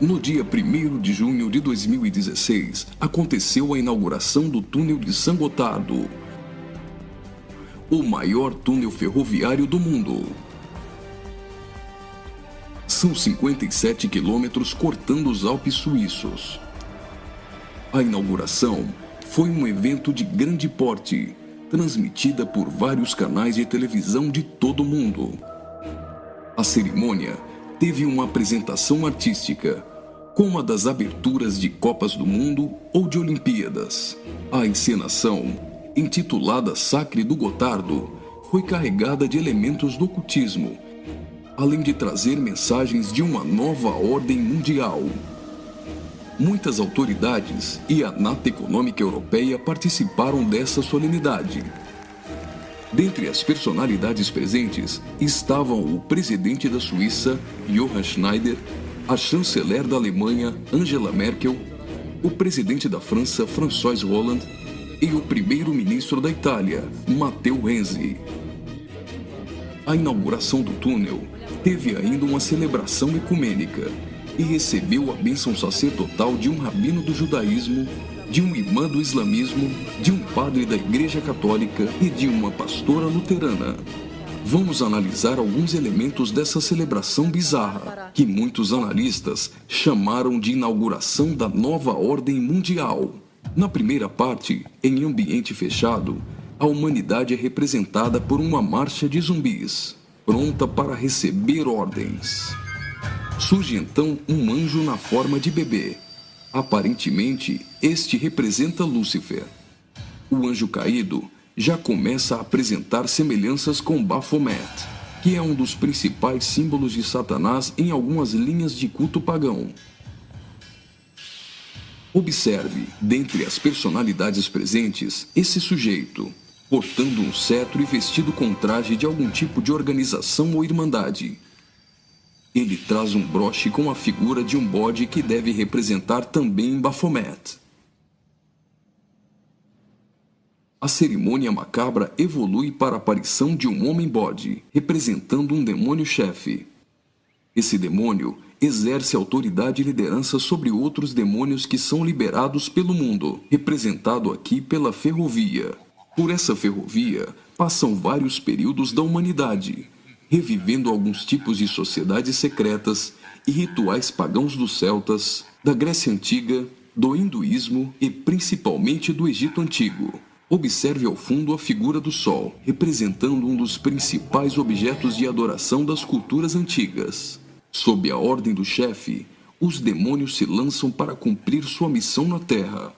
No dia 1º de junho de 2016, aconteceu a inauguração do túnel de San Gotardo, o maior túnel ferroviário do mundo. São 57 quilômetros cortando os Alpes suíços. A inauguração foi um evento de grande porte, transmitida por vários canais de televisão de todo o mundo. A cerimônia teve uma apresentação artística, como a das aberturas de Copas do Mundo ou de Olimpíadas. A encenação, intitulada Sacre do Gotardo, foi carregada de elementos do ocultismo, além de trazer mensagens de uma nova ordem mundial. Muitas autoridades e a Nata Econômica Europeia participaram dessa solenidade. Dentre as personalidades presentes estavam o presidente da Suíça, Johann Schneider, a chanceler da Alemanha, Angela Merkel, o presidente da França, François Hollande, e o primeiro-ministro da Itália, Matteo Renzi. A inauguração do túnel teve ainda uma celebração ecumênica e recebeu a bênção sacerdotal de um rabino do judaísmo, de um imã do islamismo, de um padre da Igreja Católica e de uma pastora luterana. Vamos analisar alguns elementos dessa celebração bizarra, que muitos analistas chamaram de inauguração da nova ordem mundial. Na primeira parte, em ambiente fechado, a humanidade é representada por uma marcha de zumbis, pronta para receber ordens. Surge então um anjo na forma de bebê. Aparentemente, este representa Lúcifer. O anjo caído já começa a apresentar semelhanças com Baphomet, que é um dos principais símbolos de Satanás em algumas linhas de culto pagão. Observe, dentre as personalidades presentes, esse sujeito, portando um cetro e vestido com traje de algum tipo de organização ou irmandade. Ele traz um broche com a figura de um bode que deve representar também Baphomet. A cerimônia macabra evolui para a aparição de um homem-bode, representando um demônio-chefe. Esse demônio exerce autoridade e liderança sobre outros demônios que são liberados pelo mundo, representado aqui pela ferrovia. Por essa ferrovia, passam vários períodos da humanidade, revivendo alguns tipos de sociedades secretas e rituais pagãos dos celtas, da Grécia Antiga, do hinduísmo e principalmente do Egito Antigo. Observe ao fundo a figura do Sol, representando um dos principais objetos de adoração das culturas antigas. Sob a ordem do chefe, os demônios se lançam para cumprir sua missão na Terra.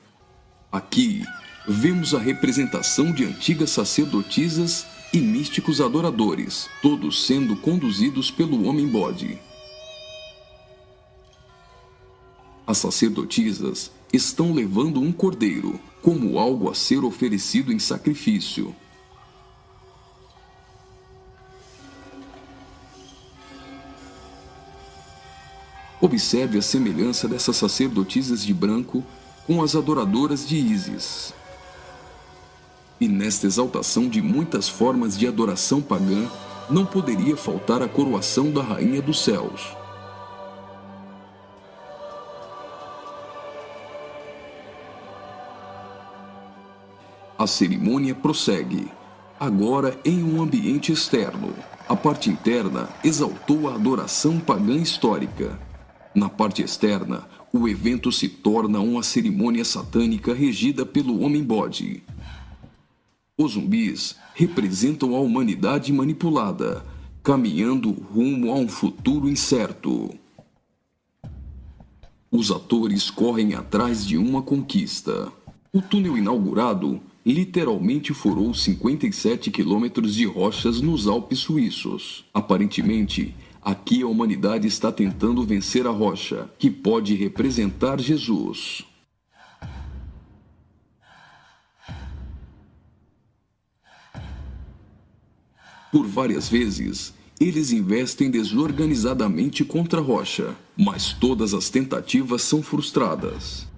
Aqui, vemos a representação de antigas sacerdotisas e místicos adoradores, todos sendo conduzidos pelo homem-bode. As sacerdotisas estão levando um cordeiro, como algo a ser oferecido em sacrifício. Observe a semelhança dessas sacerdotisas de branco com as adoradoras de Ísis. E nesta exaltação de muitas formas de adoração pagã, não poderia faltar a coroação da Rainha dos Céus. A cerimônia prossegue, agora em um ambiente externo. A parte interna exaltou a adoração pagã histórica. Na parte externa, o evento se torna uma cerimônia satânica regida pelo homem-bode. Os zumbis representam a humanidade manipulada, caminhando rumo a um futuro incerto. Os atores correm atrás de uma conquista. O túnel inaugurado literalmente furou 57 quilômetros de rochas nos Alpes suíços. Aparentemente, aqui a humanidade está tentando vencer a rocha, que pode representar Jesus. Por várias vezes, eles investem desorganizadamente contra a rocha, mas todas as tentativas são frustradas.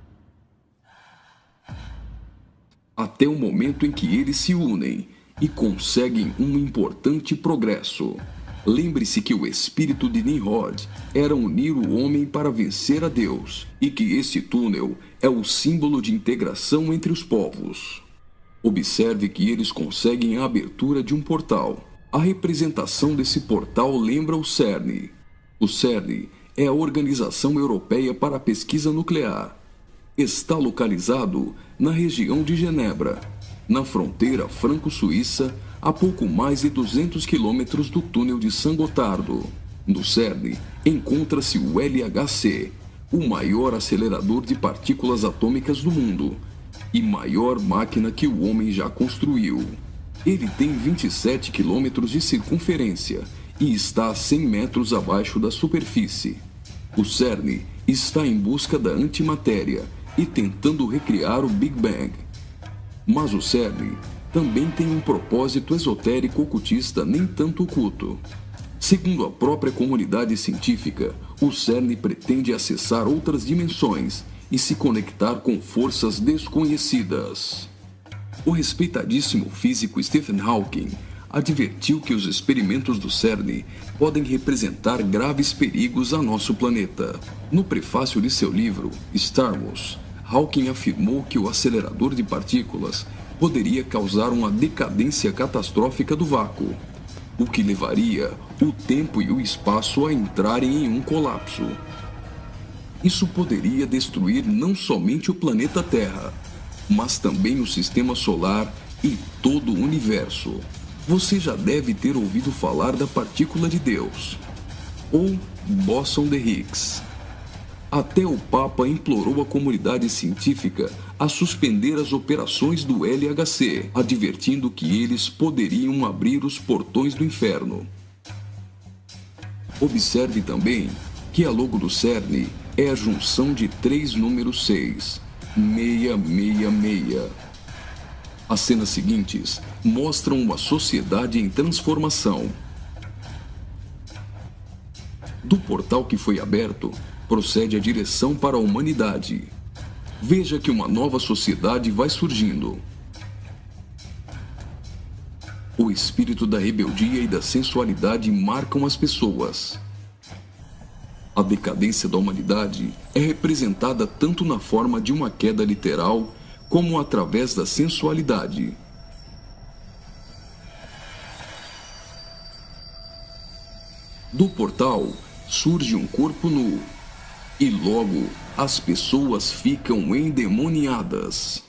Até o momento em que eles se unem e conseguem um importante progresso. Lembre-se que o espírito de Nimrod era unir o homem para vencer a Deus, e que esse túnel é o símbolo de integração entre os povos. Observe que eles conseguem a abertura de um portal. A representação desse portal lembra o CERN. O CERN é a Organização Europeia para a Pesquisa Nuclear. Está localizado na região de Genebra, na fronteira franco-suíça, a pouco mais de 200 quilômetros do túnel de Saint-Gothard. No CERN, encontra-se o LHC, o maior acelerador de partículas atômicas do mundo e maior máquina que o homem já construiu. Ele tem 27 quilômetros de circunferência e está a 100 metros abaixo da superfície. O CERN está em busca da antimatéria e tentando recriar o Big Bang. Mas o CERN também tem um propósito esotérico ocultista nem tanto oculto. Segundo a própria comunidade científica, o CERN pretende acessar outras dimensões e se conectar com forças desconhecidas. O respeitadíssimo físico Stephen Hawking advertiu que os experimentos do CERN podem representar graves perigos a nosso planeta. No prefácio de seu livro, Star Wars, Hawking afirmou que o acelerador de partículas poderia causar uma decadência catastrófica do vácuo, o que levaria o tempo e o espaço a entrarem em um colapso. Isso poderia destruir não somente o planeta Terra, mas também o sistema solar e todo o universo. Você já deve ter ouvido falar da partícula de Deus, ou bóson de Higgs. Até o Papa implorou a comunidade científica a suspender as operações do LHC, advertindo que eles poderiam abrir os portões do inferno. Observe também que a logo do CERN é a junção de 3 números 6, 666. As cenas seguintes mostram uma sociedade em transformação. Do portal que foi aberto, procede a direção para a humanidade. Veja que uma nova sociedade vai surgindo. O espírito da rebeldia e da sensualidade marcam as pessoas. A decadência da humanidade é representada tanto na forma de uma queda literal, como através da sensualidade. Do portal surge um corpo nu, e logo as pessoas ficam endemoniadas.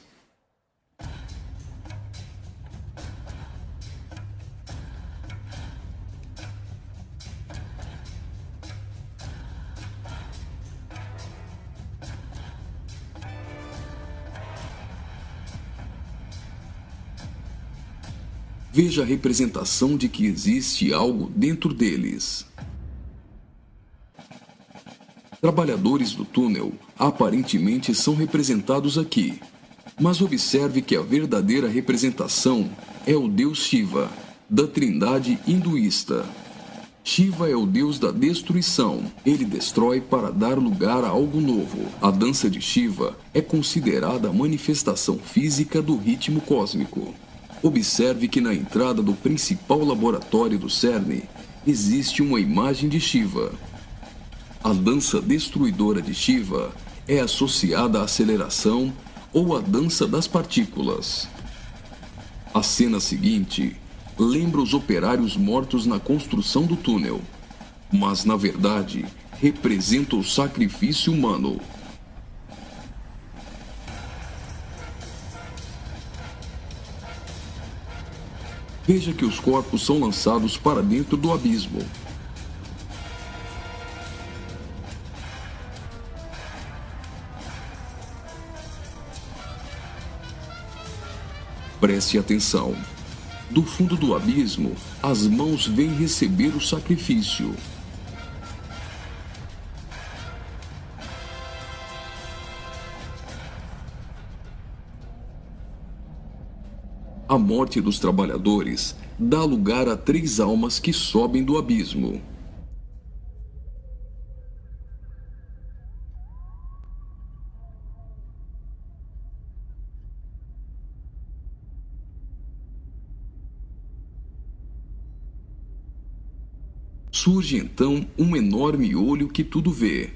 Veja a representação de que existe algo dentro deles. Trabalhadores do túnel aparentemente são representados aqui, mas observe que a verdadeira representação é o deus Shiva, da trindade hinduísta. Shiva é o deus da destruição. Ele destrói para dar lugar a algo novo. A dança de Shiva é considerada a manifestação física do ritmo cósmico. Observe que na entrada do principal laboratório do CERN existe uma imagem de Shiva. A dança destruidora de Shiva é associada à aceleração ou à dança das partículas. A cena seguinte lembra os operários mortos na construção do túnel, mas na verdade representa o sacrifício humano. Veja que os corpos são lançados para dentro do abismo. Preste atenção. Do fundo do abismo, as mãos vêm receber o sacrifício. A morte dos trabalhadores dá lugar a 3 almas que sobem do abismo. surge então um enorme olho que tudo vê,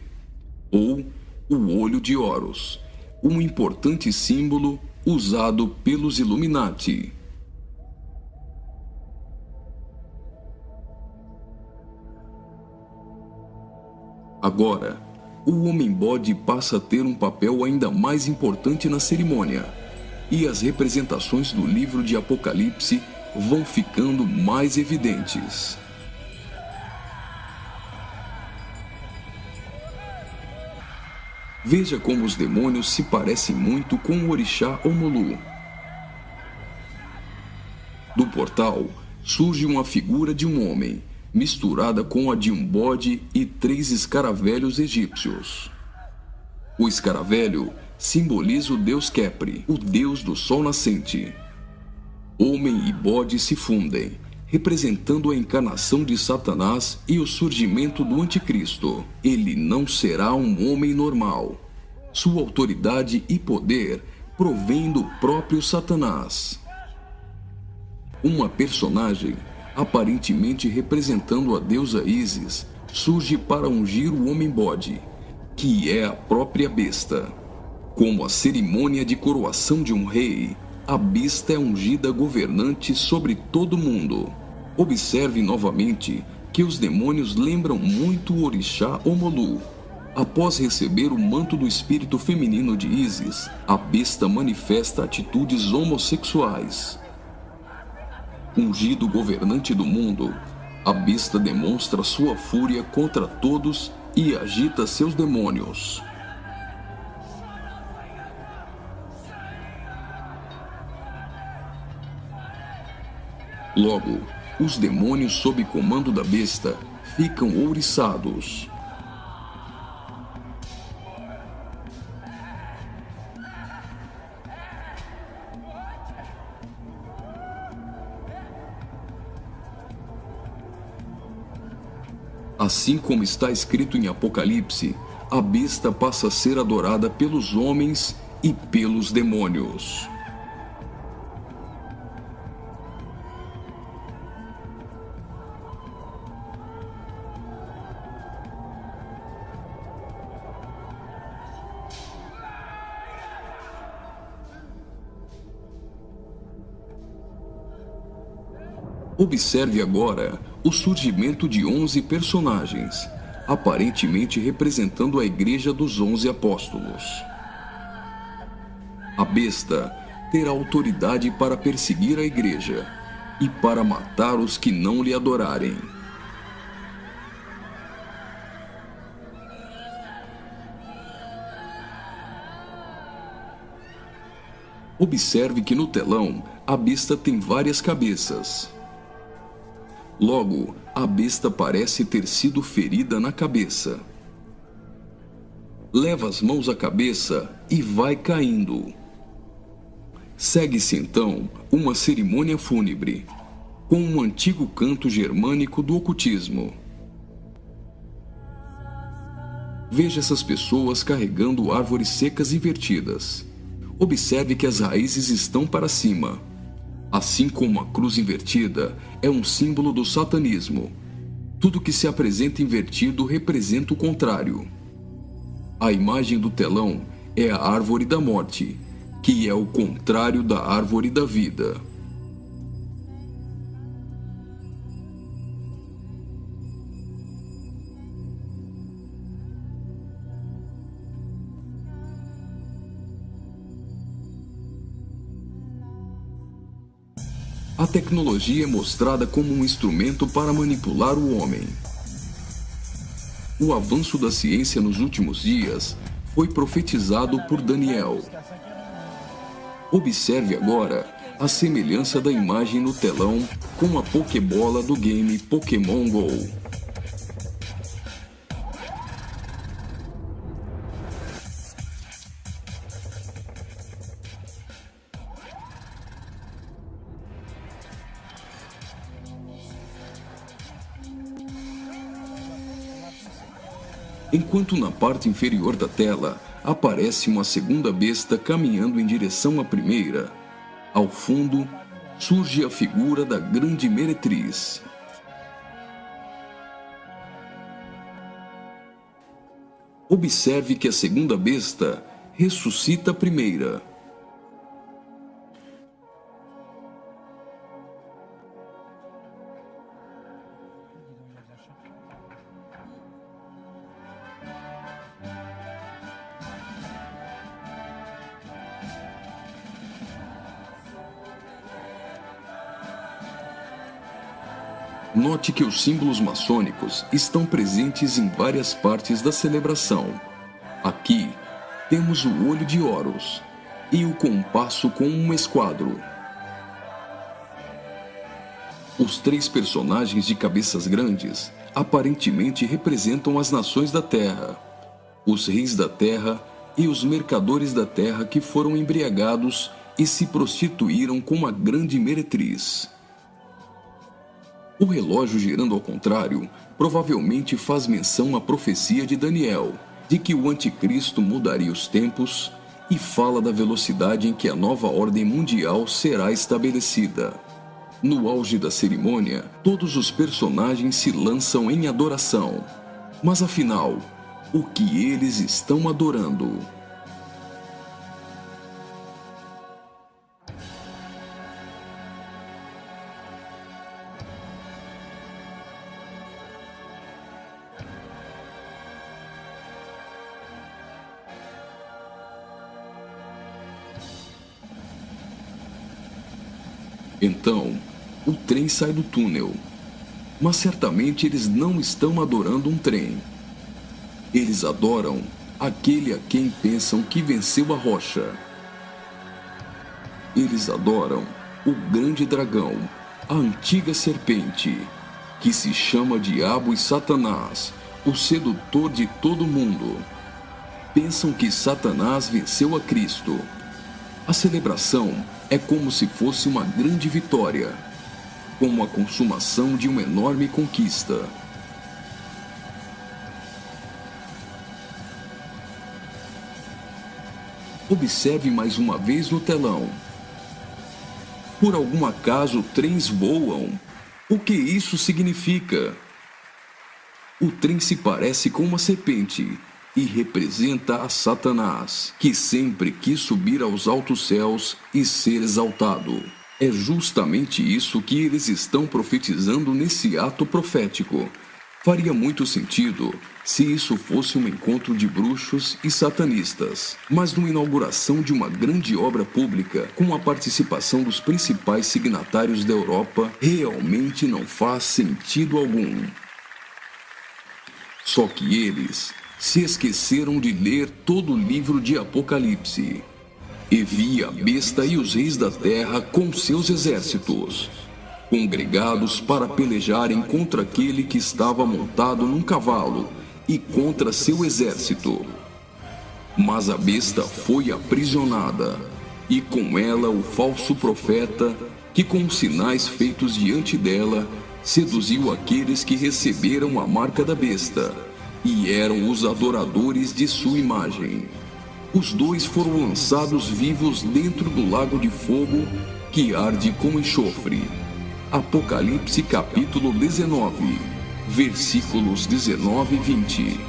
ou o Olho de Horus, um importante símbolo usado pelos Illuminati. Agora, o homem-bode passa a ter um papel ainda mais importante na cerimônia, e as representações do livro de Apocalipse vão ficando mais evidentes. Veja como os demônios se parecem muito com o orixá Omolu. Do portal surge uma figura de um homem, misturada com a de um bode e 3 escaravelhos egípcios. O escaravelho simboliza o deus Khepri, o deus do sol nascente. Homem e bode se fundem, representando a encarnação de Satanás e o surgimento do anticristo. Ele não será um homem normal. Sua autoridade e poder provém do próprio Satanás. Uma personagem, aparentemente representando a deusa Ísis, surge para ungir o homem-bode, que é a própria besta. Como a cerimônia de coroação de um rei, a besta é ungida governante sobre todo o mundo. Observe novamente que os demônios lembram muito o orixá Omolu. Após receber o manto do espírito feminino de Ísis, a besta manifesta atitudes homossexuais. Ungido governante do mundo, a besta demonstra sua fúria contra todos e agita seus demônios. Logo, os demônios sob comando da besta ficam ouriçados. Assim como está escrito em Apocalipse, a besta passa a ser adorada pelos homens e pelos demônios. Observe agora o surgimento de 11 personagens, aparentemente representando a Igreja dos 11 Apóstolos. A besta terá autoridade para perseguir a Igreja e para matar os que não lhe adorarem. Observe que no telão a besta tem várias cabeças. Logo, a besta parece ter sido ferida na cabeça. Leva as mãos à cabeça e vai caindo. Segue-se então uma cerimônia fúnebre, com um antigo canto germânico do ocultismo. Veja essas pessoas carregando árvores secas invertidas. Observe que as raízes estão para cima. Assim como a cruz invertida é um símbolo do satanismo, tudo que se apresenta invertido representa o contrário. A imagem do telão é a árvore da morte, que é o contrário da árvore da vida. A tecnologia é mostrada como um instrumento para manipular o homem. O avanço da ciência nos últimos dias foi profetizado por Daniel. Observe agora a semelhança da imagem no telão com a Pokébola do game Pokémon Go. Enquanto na parte inferior da tela aparece uma segunda besta caminhando em direção à primeira, ao fundo surge a figura da grande meretriz. Observe que a segunda besta ressuscita a primeira. Note que os símbolos maçônicos estão presentes em várias partes da celebração. Aqui, temos o olho de Horus e o compasso com um esquadro. Os três personagens de cabeças grandes aparentemente representam as nações da Terra, os reis da Terra e os mercadores da Terra que foram embriagados e se prostituíram com uma grande meretriz. O relógio girando ao contrário provavelmente faz menção à profecia de Daniel, de que o anticristo mudaria os tempos, e fala da velocidade em que a nova ordem mundial será estabelecida. No auge da cerimônia, todos os personagens se lançam em adoração. Mas afinal, o que eles estão adorando? Então, o trem sai do túnel. Mas certamente eles não estão adorando um trem. Eles adoram aquele a quem pensam que venceu a rocha. Eles adoram o grande dragão, a antiga serpente, que se chama Diabo e Satanás, o sedutor de todo mundo. Pensam que Satanás venceu a Cristo. A celebração é como se fosse uma grande vitória, como a consumação de uma enorme conquista. Observe mais uma vez no telão. Por algum acaso, trens voam? O que isso significa? O trem se parece com uma serpente e representa a Satanás, que sempre quis subir aos altos céus e ser exaltado. É justamente isso que eles estão profetizando nesse ato profético. Faria muito sentido se isso fosse um encontro de bruxos e satanistas, mas numa inauguração de uma grande obra pública, com a participação dos principais signatários da Europa, realmente não faz sentido algum. Só que eles se esqueceram de ler todo o livro de Apocalipse. E vi a besta e os reis da terra com seus exércitos, congregados para pelejarem contra aquele que estava montado num cavalo e contra seu exército. Mas a besta foi aprisionada, e com ela o falso profeta, que com os sinais feitos diante dela, seduziu aqueles que receberam a marca da besta, e eram os adoradores de sua imagem. Os dois foram lançados vivos dentro do lago de fogo, que arde como enxofre. Apocalipse capítulo 19, versículos 19 e 20.